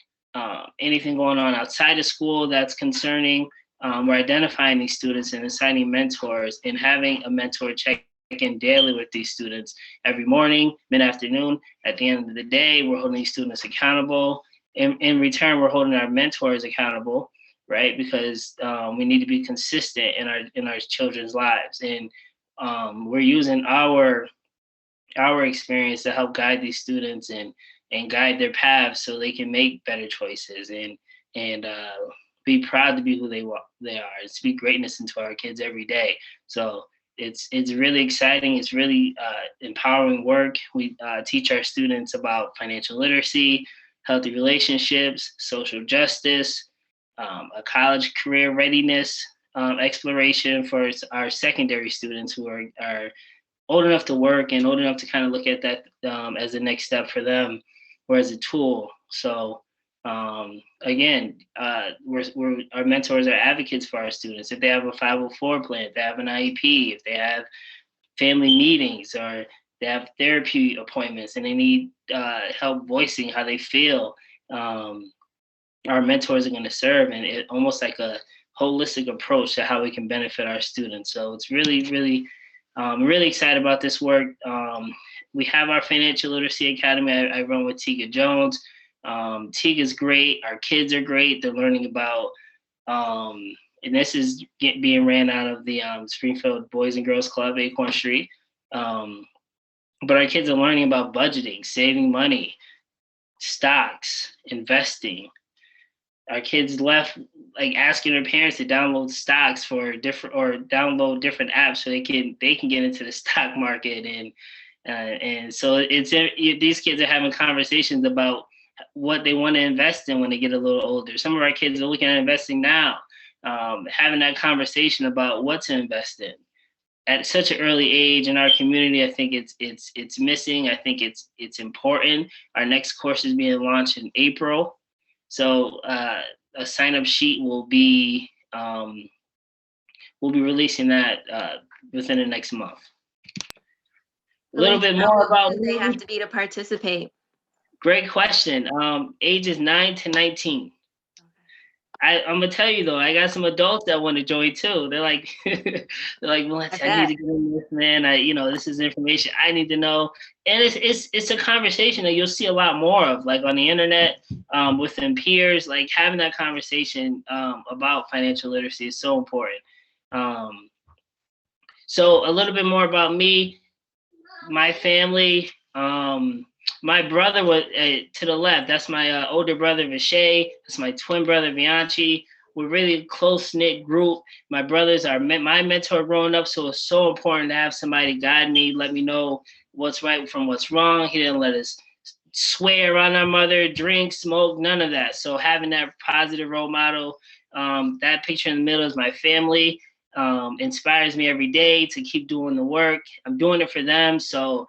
anything going on outside of school that's concerning. We're identifying these students and assigning mentors and having a mentor check in daily with these students every morning, mid-afternoon. At the end of the day, we're holding these students accountable. In return, we're holding our mentors accountable, right? Because we need to be consistent in our children's lives. And we're using our our experience to help guide these students and guide their paths so they can make better choices and be proud to be who they are and speak greatness into our kids every day. So it's really exciting. It's really empowering work. We teach our students about financial literacy, healthy relationships, social justice, a college career readiness exploration for our secondary students who are old enough to work and old enough to kind of look at that as the next step for them or as a tool. So again, our mentors are advocates for our students. If they have a 504 plan, if they have an IEP, if they have family meetings or they have therapy appointments and they need help voicing how they feel, our mentors are going to serve, and it almost like a holistic approach to how we can benefit our students. So it's really excited about this work. We have our Financial Literacy Academy I run with Tiga Jones. Tiga's great. Our kids are great. They're learning about, and this is being ran out of the Springfield Boys and Girls Club, Acorn Street. But our kids are learning about budgeting, saving money, stocks, investing. Our kids left like asking their parents to download stocks for different or download different apps so they can get into the stock market and so these kids are having conversations about what they want to invest in when they get a little older. Some of our kids are looking at investing now, having that conversation about what to invest in at such an early age in our community. I think it's missing. I think it's important. Our next course is being launched in April. So a sign-up sheet will be we'll be releasing that within the next month. A little bit more about they have to be to participate. Great question. Ages 9 to 19. I'm gonna tell you though, I got some adults that want to join too. They're like, well, I need to get in this, man. This is information I need to know, and it's a conversation that you'll see a lot more of, like on the internet, within peers. Like having that conversation about financial literacy is so important. So a little bit more about me, my family. My brother was to the left. That's my older brother, Vishay. That's my twin brother, Bianchi. We're really a close-knit group. My brothers are my mentor growing up, so it's so important to have somebody guide me, let me know what's right from what's wrong. He didn't let us swear around our mother, drink, smoke, none of that. So having that positive role model, that picture in the middle is my family. Inspires me every day to keep doing the work. I'm doing it for them, so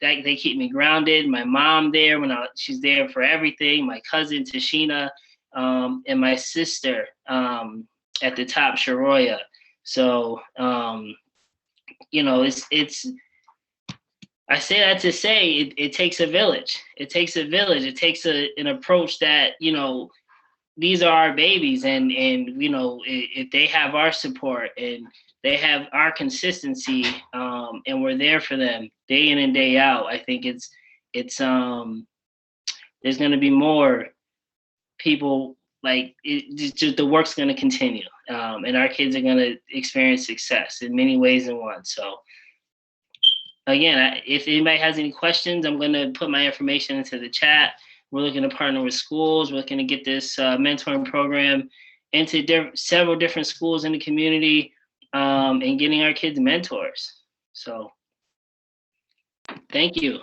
they keep me grounded. My mom there she's there for everything. My cousin Tashina, and my sister at the top, Sharoya. So it's I say that to say it takes a village. It takes a village. It takes an approach that these are our babies, and if they have our support and they have our consistency, and we're there for them day in and day out, I think it's there's going to be more people like just the work's going to continue, and our kids are going to experience success in many ways than one. So again, if anybody has any questions, I'm going to put my information into the chat. We're looking to partner with schools. We're looking to get this mentoring program into several different schools in the community, and getting our kids mentors. So thank you.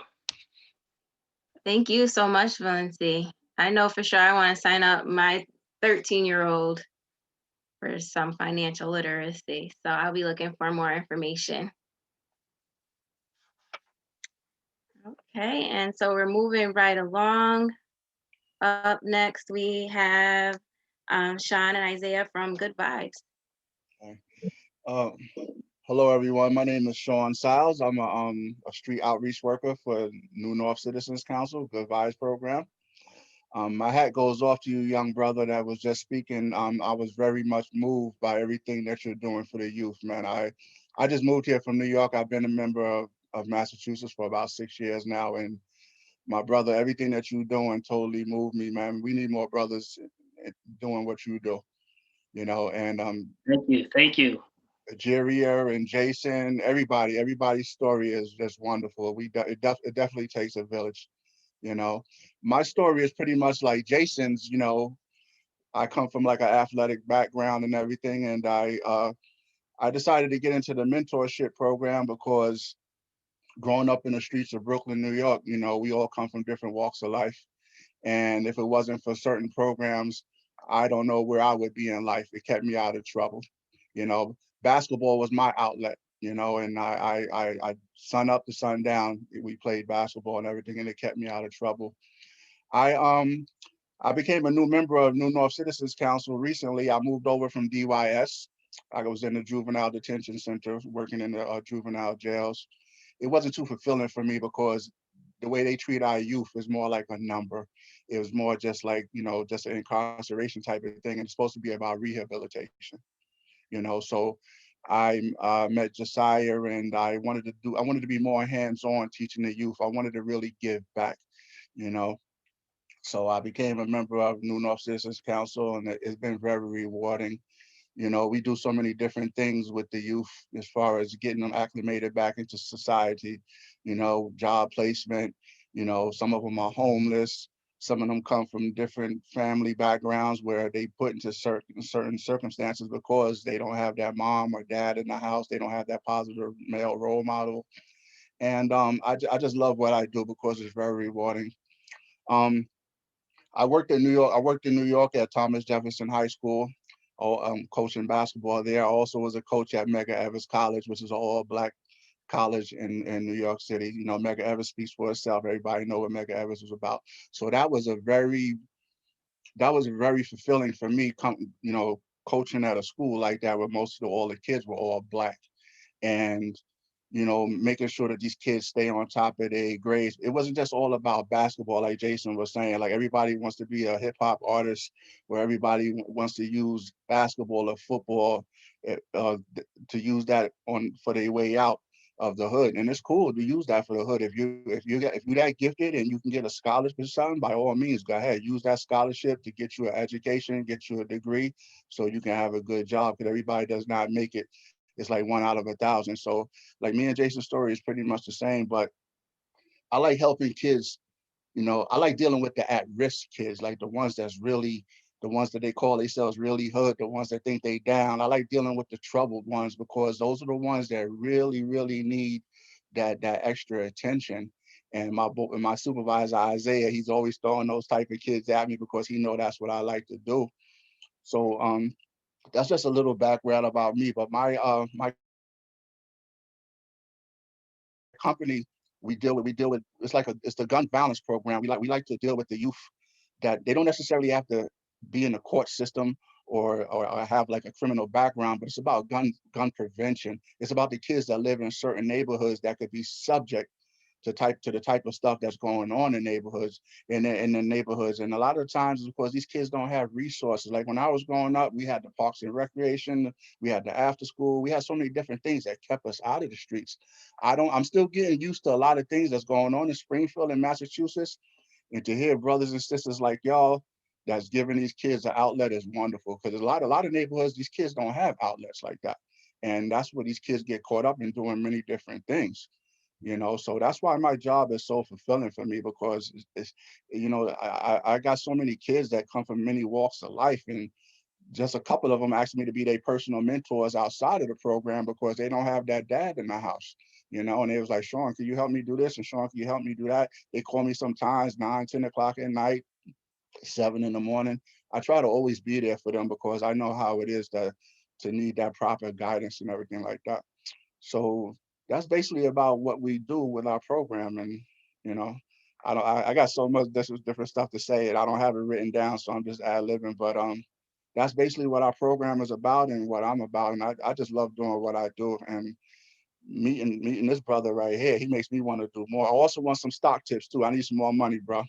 Thank you so much, Valency. I know for sure I want to sign up my 13-year-old for some financial literacy. So I'll be looking for more information. Okay, and so we're moving right along. Up next, we have Sean and Isaiah from Good Vibes. Hello, everyone. My name is Sean Siles. I'm a street outreach worker for New North Citizens Council, Good Vibes program. My hat goes off to you, young brother that was just speaking. I was very much moved by everything that you're doing for the youth, man. I just moved here from New York. I've been a member of Massachusetts for about 6 years now, and my brother, everything that you're doing totally moved me, man. We need more brothers doing what you do, and Thank you. Jeria and Jason, everybody's story is just wonderful. It definitely takes a village, you know. My story is pretty much like Jason's, you know. I come from like an athletic background and everything, and I decided to get into the mentorship program because growing up in the streets of Brooklyn, New York, you know, we all come from different walks of life. And if it wasn't for certain programs, I don't know where I would be in life. It kept me out of trouble. You know, basketball was my outlet, you know, and I sun up to sundown, we played basketball and everything, and it kept me out of trouble. I I became a new member of New North Citizens Council recently. I moved over from DYS. I was in the juvenile detention center, working in the juvenile jails. It wasn't too fulfilling for me because the way they treat our youth is more like a number. It was more just like, you know, just an incarceration type of thing. And it's supposed to be about rehabilitation, you know. So I met Josiah, and I wanted to be more hands-on teaching the youth. I wanted to really give back, you know. So I became a member of New North Citizens Council, and it's been very rewarding. You know, we do so many different things with the youth as far as getting them acclimated back into society, you know, job placement, you know, some of them are homeless. Some of them come from different family backgrounds where they put into certain circumstances because they don't have that mom or dad in the house. They don't have that positive male role model. And I just love what I do because it's very rewarding. Um, I worked in New York. I worked in New York at Thomas Jefferson High School, coaching basketball there. I also was a coach at Medgar Evers College, which is an all-Black college in New York City. You know, Medgar Evers speaks for itself. Everybody know what Medgar Evers was about. So that was very fulfilling for me. You know, coaching at a school like that where most of all the kids were all Black, and you know, making sure that these kids stay on top of their grades. It wasn't just all about basketball, like Jason was saying. Like everybody wants to be a hip hop artist, where everybody wants to use basketball or football to use that on for their way out of the hood. And it's cool to use that for the hood. If you that gifted and you can get a scholarship or something, by all means, go ahead. Use that scholarship to get you an education, get you a degree, so you can have a good job. Because everybody does not make it. It's like 1 out of 1,000. So like me and Jason's story is pretty much the same, but I like helping kids. You know, I like dealing with the at-risk kids, like the ones that's really, the ones that they call themselves really hood, the ones that think they down. I like dealing with the troubled ones because those are the ones that really, really need that extra attention. And my supervisor, Isaiah, he's always throwing those type of kids at me because he know that's what I like to do. So that's just a little background about me. But my company, we deal with it's the gun violence program. We like to deal with the youth that they don't necessarily have to be in the court system or have like a criminal background, but it's about gun prevention. It's about the kids that live in certain neighborhoods that could be subject to the type of stuff that's going on in neighborhoods, in the neighborhoods. And a lot of times it's because these kids don't have resources. Like when I was growing up, we had the parks and recreation, we had the after school, we had so many different things that kept us out of the streets. I'm still getting used to a lot of things that's going on in Springfield and Massachusetts. And to hear brothers and sisters like y'all that's giving these kids an outlet is wonderful, because a lot of neighborhoods, these kids don't have outlets like that. And that's where these kids get caught up in doing many different things, you know. So that's why my job is so fulfilling for me, because it's you know, I got so many kids that come from many walks of life, and just a couple of them asked me to be their personal mentors outside of the program because they don't have that dad in the house, you know. And they was like, Sean, can you help me do this? And Sean, can you help me do that? They call me sometimes 9, 10 o'clock at night, 7 in the morning. I try to always be there for them because I know how it is to need that proper guidance and everything like that. So that's basically about what we do with our program. And, you know, I got so much different stuff to say, and I don't have it written down, so I'm just ad-libbing. But that's basically what our program is about and what I'm about. And I just love doing what I do. And meeting this brother right here, he makes me want to do more. I also want some stock tips too. I need some more money, bro.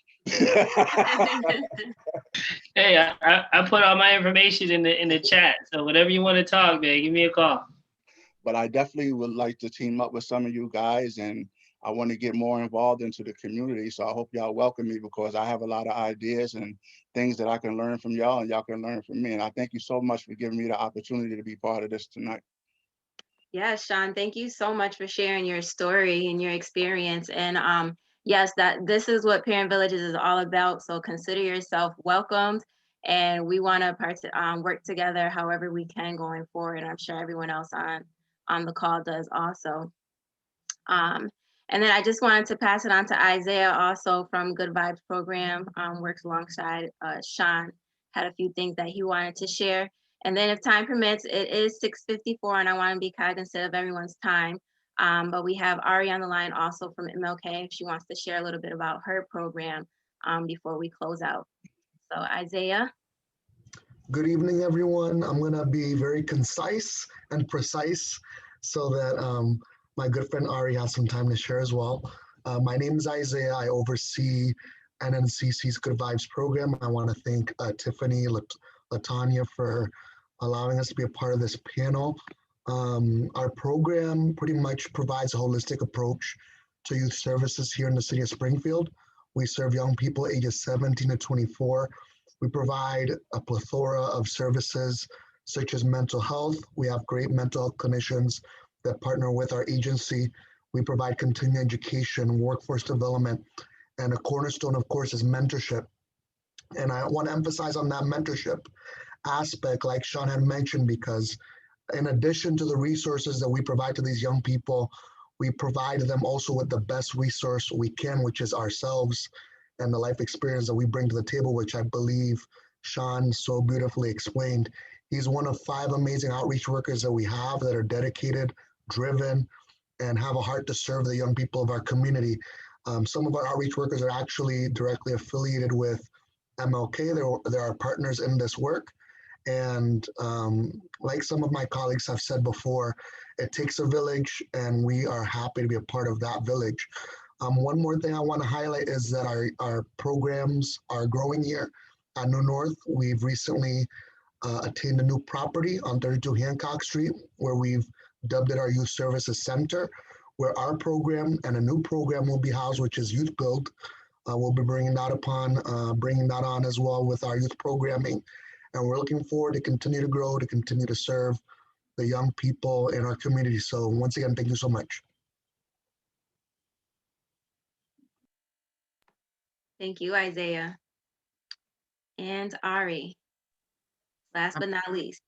Hey, I put all my information in the chat. So whatever you want to talk, man, give me a call. But I definitely would like to team up with some of you guys, and I want to get more involved into the community. So I hope y'all welcome me, because I have a lot of ideas and things that I can learn from y'all and y'all can learn from me. And I thank you so much for giving me the opportunity to be part of this tonight. Yes, Sean, thank you so much for sharing your story and your experience. And yes, that this is what Parent Villages is all about. So consider yourself welcomed. And we want to work together however we can going forward. I'm sure everyone else on the call does also. Um, and then I just wanted to pass it on to Isaiah, also from Good Vibes Program, works alongside Sean, had a few things that he wanted to share. And then if time permits, it is 6:54 and I want to be cognizant of everyone's time. But we have Ari on the line also from MLK if she wants to share a little bit about her program before we close out. So Isaiah. Good evening, everyone. I'm going to be very concise and precise so that my good friend Ari has some time to share as well. My name is Isaiah. I oversee NNCC's Good Vibes program. I want to thank Tiffany, Latanya for allowing us to be a part of this panel. Our program pretty much provides a holistic approach to youth services here in the city of Springfield. We serve young people ages 17 to 24. We provide a plethora of services such as mental health. We have great mental health clinicians that partner with our agency. We provide continuing education, workforce development, and a cornerstone, of course, is mentorship. And I want to emphasize on that mentorship aspect, like Sean had mentioned, because in addition to the resources that we provide to these young people, we provide them also with the best resource we can, which is ourselves and the life experience that we bring to the table, which I believe Sean so beautifully explained. He's one of 5 amazing outreach workers that we have that are dedicated, driven, and have a heart to serve the young people of our community. Some of our outreach workers are actually directly affiliated with MLK. They're our partners in this work. And like some of my colleagues have said before, it takes a village, and we are happy to be a part of that village. One more thing I want to highlight is that our programs are growing here at New North. We've recently attained a new property on 32 Hancock Street, where we've dubbed it our Youth Services Center, where our program and a new program will be housed, which is Youth Build. We'll be bringing that on as well with our youth programming. And we're looking forward to continue to grow, to continue to serve the young people in our community. So once again, thank you so much. Thank you, Isaiah. And Ari, last but not least.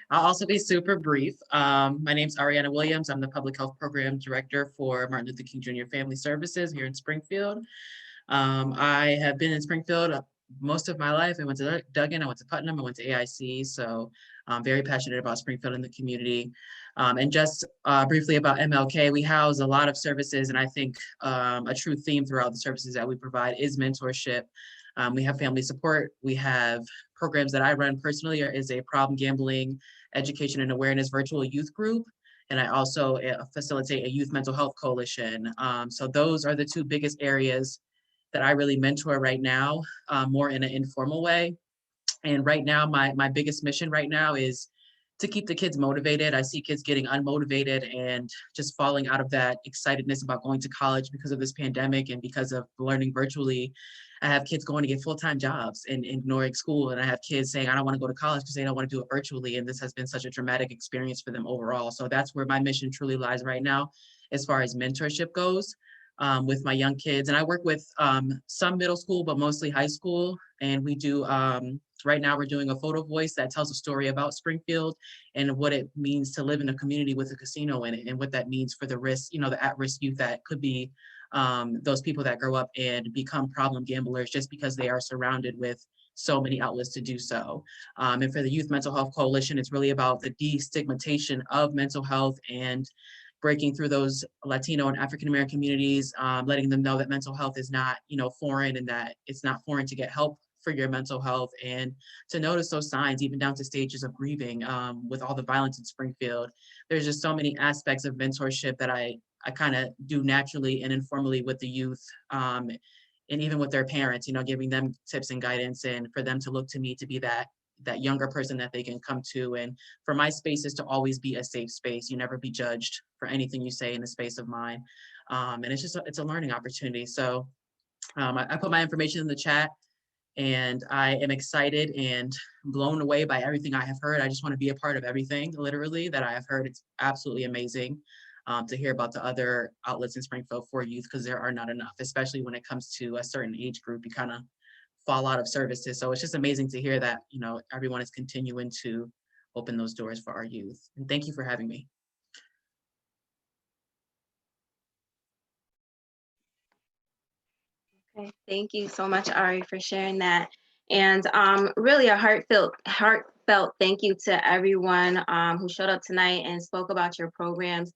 I'll also be super brief. My name's Ariana Williams. I'm the Public Health Program Director for Martin Luther King Jr. Family Services here in Springfield. I have been in Springfield most of my life. I went to Duggan, I went to Putnam, I went to AIC, so I'm very passionate about Springfield and the community. And just briefly about MLK, we house a lot of services, and I think a true theme throughout the services that we provide is mentorship. We have family support. We have programs that I run personally is a problem gambling education and awareness virtual youth group. And I also facilitate a youth mental health coalition. So those are the 2 biggest areas that I really mentor right now, more in an informal way. And right now, my biggest mission right now is to keep the kids motivated. I see kids getting unmotivated and just falling out of that excitedness about going to college because of this pandemic and because of learning virtually. I have kids going to get full-time jobs and ignoring school. And I have kids saying, I don't want to go to college because they don't want to do it virtually. And this has been such a traumatic experience for them overall. So that's where my mission truly lies right now, as far as mentorship goes. With my young kids. And I work with some middle school, but mostly high school. And we do, right now we're doing a photo voice that tells a story about Springfield and what it means to live in a community with a casino in it and what that means for the risk, the at-risk youth that could be those people that grow up and become problem gamblers just because they are surrounded with so many outlets to do so. And for the Youth Mental Health Coalition, it's really about the destigmatization of mental health and breaking through those Latino and African-American communities, letting them know that mental health is not, foreign, and that it's not foreign to get help for your mental health, and to notice those signs, even down to stages of grieving. With all the violence in Springfield, there's just so many aspects of mentorship that I kind of do naturally and informally with the youth, and even with their parents, giving them tips and guidance, and for them to look to me to be that younger person that they can come to. And for my spaces to always be a safe space. You never be judged for anything you say in the space of mine. And it's a learning opportunity. So I put my information in the chat. And I am excited and blown away by everything I have heard. I just want to be a part of everything, literally, that I have heard. It's absolutely amazing to hear about the other outlets in Springfield for youth, because there are not enough, especially when it comes to a certain age group. You kind of fall out of services. So it's just amazing to hear that, you know, everyone is continuing to open those doors for our youth. And thank you for having me. Okay, thank you so much, Ari, for sharing that. And really a heartfelt thank you to everyone who showed up tonight and spoke about your programs.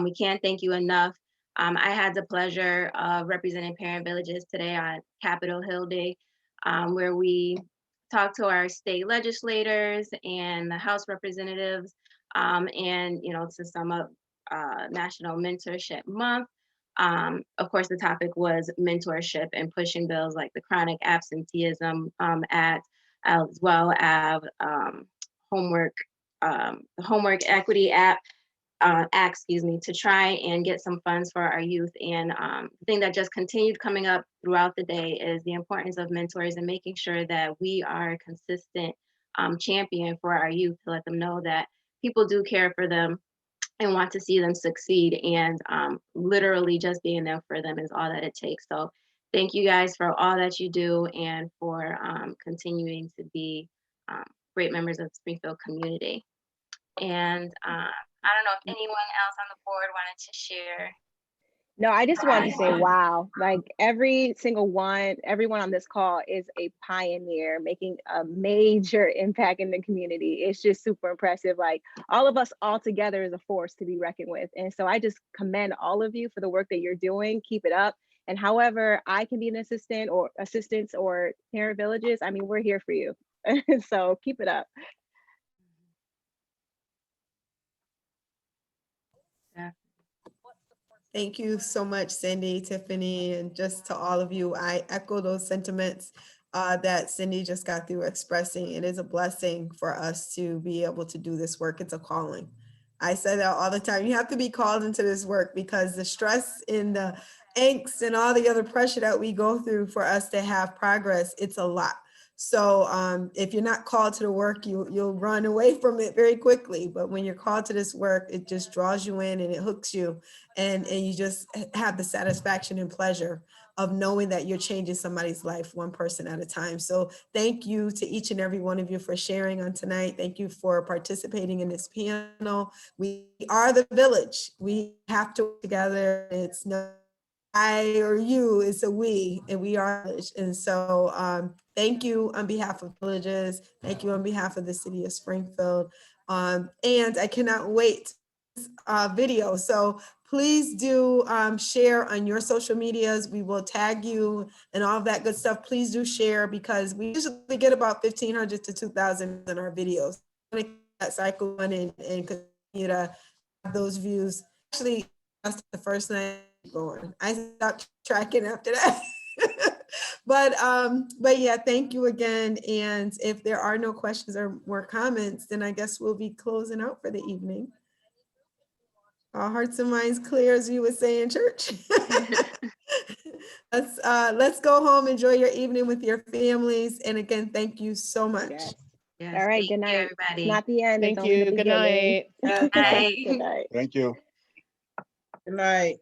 We can't thank you enough. I had the pleasure of representing Parent Villages today on Capitol Hill Day, where we talked to our state legislators and the House representatives, and to sum up National Mentorship Month. Of course, the topic was mentorship and pushing bills like the Chronic Absenteeism Act, as well as homework, the Homework Equity Act, to try and get some funds for our youth. And the thing that just continued coming up throughout the day is the importance of mentors and making sure that we are a consistent champion for our youth, to let them know that people do care for them and want to see them succeed, and literally just being there for them is all that it takes. So thank you guys for all that you do and for continuing to be great members of the Springfield community. And I don't know if anyone else on the board wanted to share. No, I just wanted to say, wow, like everyone on this call is a pioneer making a major impact in the community. It's just super impressive. Like all of us all together is a force to be reckoned with. And so I just commend all of you for the work that you're doing. Keep it up. And however I can be an assistant or assistants or Parent Villages, I mean, we're here for you. So keep it up. Yeah. Thank you so much, Cindy, Tiffany, and just to all of you. I echo those sentiments that Cindy just got through expressing. It is a blessing for us to be able to do this work. It's a calling. I say that all the time. You have to be called into this work because the stress and the angst and all the other pressure that we go through for us to have progress, it's a lot. So if you're not called to the work, you'll run away from it very quickly. But when you're called to this work, it just draws you in and it hooks you. And you just have the satisfaction and pleasure of knowing that you're changing somebody's life one person at a time. So thank you to each and every one of you for sharing on tonight. Thank you for participating in this panel. We are the village. We have to work together. It's no I or you, it's a we, and we are village. And so thank you on behalf of villages. Thank you on behalf of the city of Springfield. And I cannot wait video. So please do share on your social medias. We will tag you and all of that good stuff. Please do share because we usually get about 1,500 to 2,000 in our videos. That cycle on and continue to have those views. Actually, that's the first night going. I stopped tracking after that. But yeah, thank you again. And if there are no questions or more comments, then I guess we'll be closing out for the evening. Our hearts and minds clear, as you would say in church. Let's go home, enjoy your evening with your families. And again, thank you so much. Yes. Yes, All right, thank good you, night. everybody. It's not the end, it's Thank only the you. Good beginning. night. Good night. Good night. Thank you. Good night.